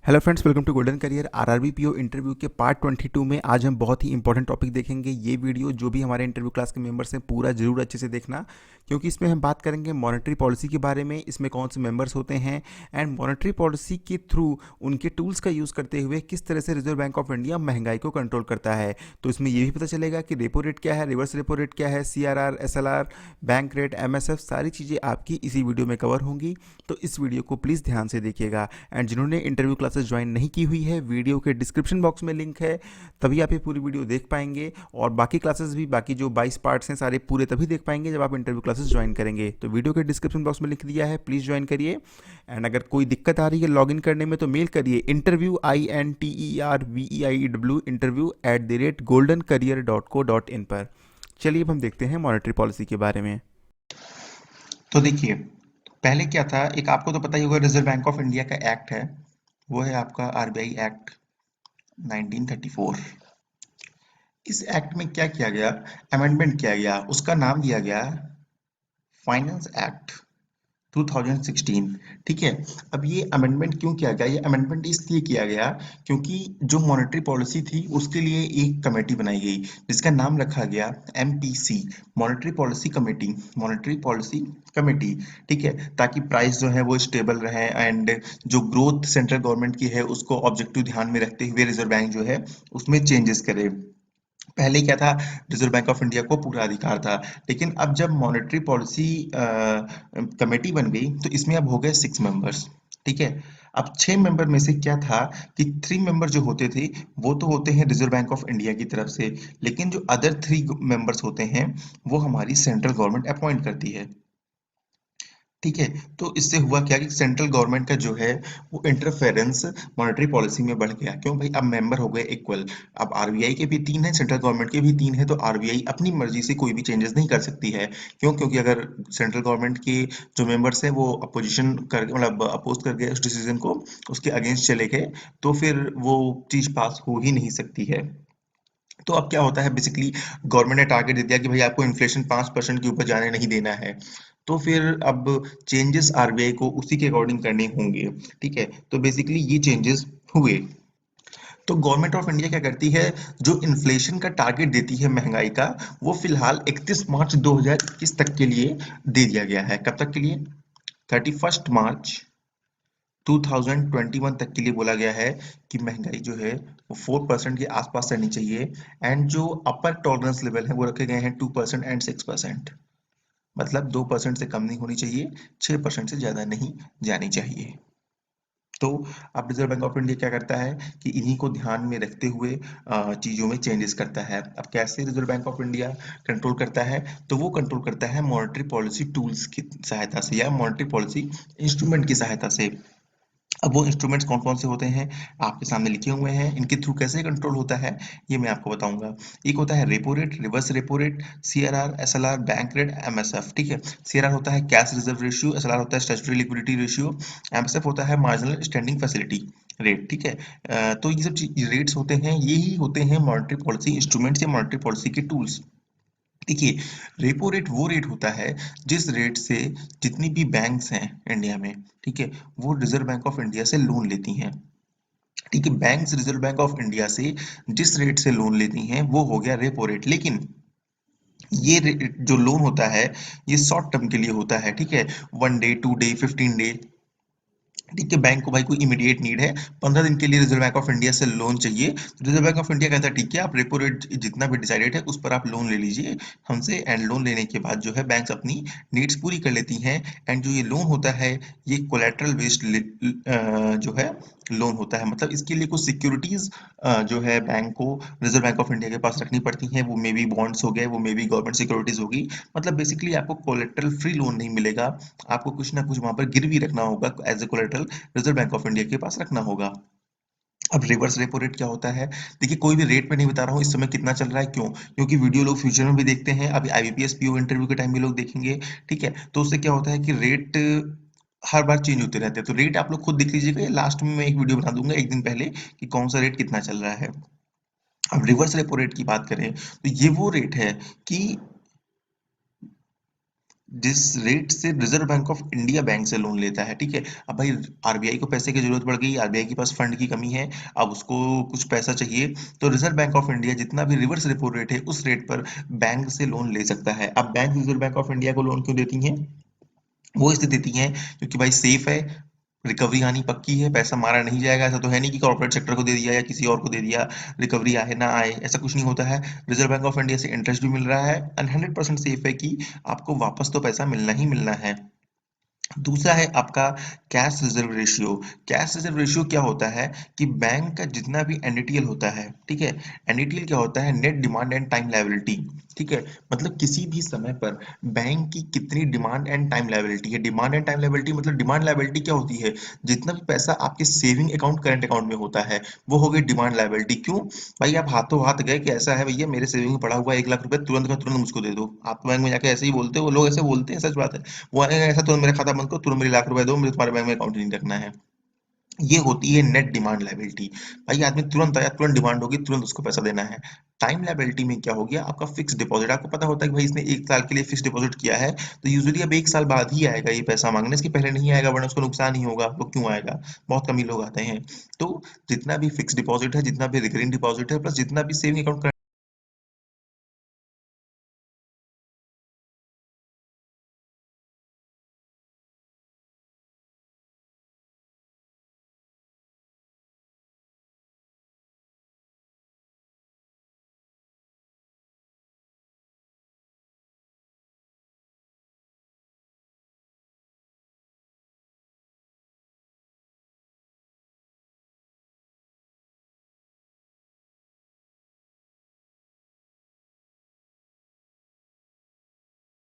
Hello friends, welcome to Golden Career. RRB PO interview के part 22 में आज हम बहुत ही इंपॉर्टेंट टॉपिक देखेंगे। ये वीडियो जो भी हमारे इंटरव्यू क्लास के मेंबर्स हैं पूरा जरूर अच्छे से देखना, क्योंकि इसमें हम बात करेंगे मॉनेटरी पॉलिसी के बारे में, इसमें कौन से मेंबर्स होते हैं एंड मॉनेटरी पॉलिसी के थ्रू उनके टूल्स का यूज़ करते हुए किस तरह से रिजर्व बैंक ऑफ इंडिया महंगाई को कंट्रोल करता है। तो इसमें ये भी पता चलेगा कि रेपो रेट क्या है, रिवर्स रेपो रेट क्या है, CRR, SLR, bank rate, MSF, सारी चीज़ें आपकी इसी वीडियो में कवर होंगी। तो इस वीडियो को प्लीज़ ध्यान से देखिएगा। एंड जिन्होंने इंटरव्यू क्लासेस ज्वाइन नहीं की हुई है, वीडियो के डिस्क्रिप्शन बॉक्स में लिंक है, तभी आप ये पूरी वीडियो देख पाएंगे। और बाकी क्लासेस भी, बाकी जो 22 पार्ट्स हैं सारे पूरे तभी देख पाएंगे जब आप इंटरव्यू क्लासेस ज्वाइन करेंगे। तो वीडियो के डिस्क्रिप्शन बॉक्स में लिख दिया है, प्लीज़ ज्वाइन करिए। एंड अगर कोई दिक्कत आ रही है लॉगिन करने में तो मेल करिए इंटरव्यू INTERVEIW interview@goldencarier.co.in पर। चलिए अब हम देखते हैं मॉनेटरी पॉलिसी के बारे में। तो देखिए, पहले क्या था, एक आपको तो पता ही होगा, रिजर्व बैंक ऑफ इंडिया का एक्ट है। वो है आपका आरबीआई एक्ट 1934। इस एक्ट में क्या किया गया, अमेंडमेंट किया गया, उसका नाम दिया गया फाइनेंस एक्ट 2016। ठीक है। अब ये अमेंडमेंट क्यों किया गया, ये अमेंडमेंट इसलिए किया गया क्योंकि जो मॉनेटरी पॉलिसी थी उसके लिए एक कमेटी बनाई गई जिसका नाम रखा गया MPC, monetary policy committee. Monetary policy committee, ठीक है, ताकि प्राइस जो है वो स्टेबल रहे एंड जो ग्रोथ सेंट्रल गवर्नमेंट की है उसको ऑब्जेक्टिव ध्यान में रखते हुए रिजर्व बैंक जो है उसमें चेंजेस करे। पहले क्या था, रिजर्व बैंक ऑफ इंडिया को पूरा अधिकार था, लेकिन अब जब मॉनेटरी पॉलिसी कमेटी बन गई तो इसमें अब हो गए 6 मेंबर्स। ठीक है। अब 6 मेंबर में से क्या था कि 3 मेंबर जो होते थे वो तो होते हैं रिजर्व बैंक ऑफ इंडिया की तरफ से, लेकिन जो अदर 3 मेंबर्स होते हैं वो हमारी सेंट्रल गवर्नमेंट अपॉइंट करती है। ठीक है। तो इससे हुआ क्या कि सेंट्रल गवर्नमेंट का जो है वो इंटरफेरेंस मॉनेटरी पॉलिसी में बढ़ गया। क्यों भाई, अब मेंबर हो गए इक्वल। अब आरबीआई के भी 3 है, सेंट्रल गवर्नमेंट के भी 3 है, तो आरबीआई अपनी मर्जी से कोई भी चेंजेस नहीं कर सकती है। क्यों? क्योंकि अगर सेंट्रल गवर्नमेंट के जो मेंबर्स हैं वो अपोजिशन कर, मतलब अपोज कर गए उस डिसीजन को, उसके अगेंस्ट चले गए, तो फिर वो चीज पास हो ही नहीं सकती है। तो अब क्या होता है, बेसिकली गवर्नमेंट ने टारगेट दे दिया कि भाई आपको इन्फ्लेशन 5% के ऊपर जाने नहीं देना है। तो फिर अब चेंजेस आरबीआई को उसी के अकॉर्डिंग करने होंगे। ठीक है। तो बेसिकली ये चेंजेस हुए। तो गवर्नमेंट ऑफ इंडिया क्या करती है, जो इन्फ्लेशन का टारगेट देती है महंगाई का, वो फिलहाल 31 मार्च 2021 तक के लिए दे दिया गया है। कब तक के लिए? 31 मार्च 2021 तक के लिए बोला गया है कि महंगाई जो है वो 4% के आसपास रहनी चाहिए। एंड जो अपर टॉलरेंस लेवल है वो रखे गए हैं 2% एंड 6%। मतलब 2% से कम नहीं होनी चाहिए, 6% से ज्यादा नहीं जानी चाहिए। तो अब रिजर्व बैंक ऑफ इंडिया क्या करता है कि इन्हीं को ध्यान में रखते हुए चीजों में चेंजेस करता है। अब कैसे reserve Bank of India control करता है, तो वो कंट्रोल करता है मॉनेटरी पॉलिसी टूल्स की सहायता से या मॉनेटरी पॉलिसी इंस्ट्रूमेंट की सहायता से। अब वो इंस्ट्रूमेंट्स कौन कौन से होते हैं आपके सामने लिखे हुए हैं, इनके थ्रू कैसे कंट्रोल होता है ये मैं आपको बताऊंगा। एक होता है repo rate, reverse repo rate, CRR, SLR, bank rate, MSF. ठीक है। सीआरआर होता है कैश रिजर्व रेशियो, एसएलआर होता है स्टैट्यूटरी लिक्विडिटी रेशियो, एमएसएफ होता है मार्जिनल स्टैंडिंग फैसिलिटी रेट। ठीक है। तो ये सब रेट्स होते हैं, यही होते हैं मॉनेटरी पॉलिसी इंस्ट्रूमेंट्स या मॉनेटरी पॉलिसी के टूल्स। देखिए, रेपो रेट वो रेट होता है जिस रेट से जितनी भी बैंक्स हैं इंडिया में, ठीक है, वो रिजर्व बैंक ऑफ इंडिया से लोन लेती हैं। ठीक है। Banks reserve Bank of India से जिस रेट से लोन लेती हैं वो हो गया रेपो रेट। लेकिन ये जो लोन होता है ये शॉर्ट टर्म के लिए होता है। ठीक है। 1 डे, 2 डे, 15 डे। ठीक है। बैंक को भाई कोई इमीडिएट नीड है, 15 दिन के लिए रिजर्व बैंक ऑफ इंडिया से लोन चाहिए, तो रिजर्व बैंक ऑफ इंडिया कहता है ठीक है, आप रेपो रेट जितना भी डिसाइडेड है उस पर आप लोन ले लीजिए हमसे। एंड लोन लेने के बाद जो है बैंक्स अपनी नीड्स पूरी कर लेती हैं। एंड जो ये लोन होता है ये कोलेटरल बेस्ड जो है लोन होता है। मतलब इसके लिए कुछ सिक्योरिटीज जो है बैंक को रिजर्व बैंक ऑफ इंडिया के पास रखनी पड़ती हैं। वो मे बी बॉन्ड्स हो गए, वो मे बी गवर्नमेंट सिक्योरिटीज होगी। मतलब बेसिकली आपको कोलेटरल फ्री लोन नहीं मिलेगा, आपको कुछ ना कुछ वहां पर गिरवी रखना होगा, as a collateral Reserve Bank of India के पास रखना होगा। अब रिवर्स रेपो रेट क्या होता है, देखिए कोई भी रेट पे नहीं बता रहा हूँ इस समय कितना चल रहा है। क्यों? क्योंकि वीडियो लोग फ्यूचर में भी देखते हैं, अभी आईबीपीएस पीओ इंटरव्यू के टाइम भी लोग देखेंगे। ठीक है। तो उससे क्या होता है कि रेट हर बार चेंज होते रहते हैं, तो रेट आप लोग खुद देख लीजिएगा, लास्ट में मैं एक वीडियो बना दूंगा एक दिन पहले कि कौन सा रेट कितना चल रहा है। अब रिवर्स रेपो रेट की बात करें तो ये वो रेट है कि जिस रेट से reserve Bank of India bank से लोन लेता है, ठीक है। अब भाई आरबीआई को पैसे की जरूरत पड़ गई, आरबीआई के पास फंड की कमी है, अब उसको कुछ पैसा चाहिए, तो रिजर्व बैंक ऑफ इंडिया जितना भी रिवर्स रेपो रेट है उस रेट पर बैंक से लोन ले सकता है। अब bank reserve Bank of India को लोन क्यों देती है? वो इसलिए देती हैं क्योंकि भाई सेफ है, रिकवरी आनी पक्की है, पैसा मारा नहीं जाएगा। ऐसा तो है नहीं कि कॉर्पोरेट सेक्टर को दे दिया या किसी और को दे दिया, रिकवरी आए ना आए, ऐसा कुछ नहीं होता है। रिजर्व बैंक ऑफ इंडिया से इंटरेस्ट भी मिल रहा है एंड 100% सेफ है कि आपको वापस तो पैसा मिलना ही मिलना है। दूसरा है आपका cash reserve ratio. Cash reserve ratio क्या होता है कि बैंक का जितना भी एनडीटीएल होता है, ठीक है। एनडीटीएल क्या होता है? Net demand and time liability, ठीक है। मतलब किसी भी समय पर बैंक की कितनी डिमांड एंड टाइम लायबिलिटी है। डिमांड एंड टाइम लायबिलिटी मतलब डिमांड लायबिलिटी क्या होती है? जितना भी पैसा आपके सेविंग अकाउंट करंट अकाउंट में होता है वो हो गई डिमांड लायबिलिटी। क्यों? भाई आप हाथों हाथ गए कि ऐसा है भैया मेरे सेविंग में पड़ा हुआ 1 लाख रुपए, तुरंत का तुरंत मुझको दे दो। आप बैंक में जाके ऐसे ही बोलते हो, वो लोग ऐसे बोलते हैं, सच बात है। वो आएगा ऐसा, तुरंत मेरा खाता बंद करो, तुरंत मेरे 1 लाख रुपए दो, मुझे तुम्हारे बैंक में अकाउंट ही नहीं रखना है। ये होती है नेट डिमांड लायबिलिटी। भाई आदमी तुरंत आया, तुरंत डिमांड होगी, तुरंत उसको पैसा देना है। टाइम लायबिलिटी में क्या हो गया? आपका फिक्स डिपॉजिट। आपको पता होता है कि भाई इसने 1 साल के लिए फिक्स डिपॉजिट किया है, तो यूजुअली अब 1 साल बाद ही आएगा ये पैसा मांगने, इसके पहले नहीं आएगा, वरना उसको नुकसान ही होगा। वो क्यों आएगा? बहुत कम ही लोग आते हैं। तो जितना भी फिक्स डिपॉजिट है, जितना भी रिकरिंग डिपॉजिट है, प्लस जितना भी सेविंग अकाउंट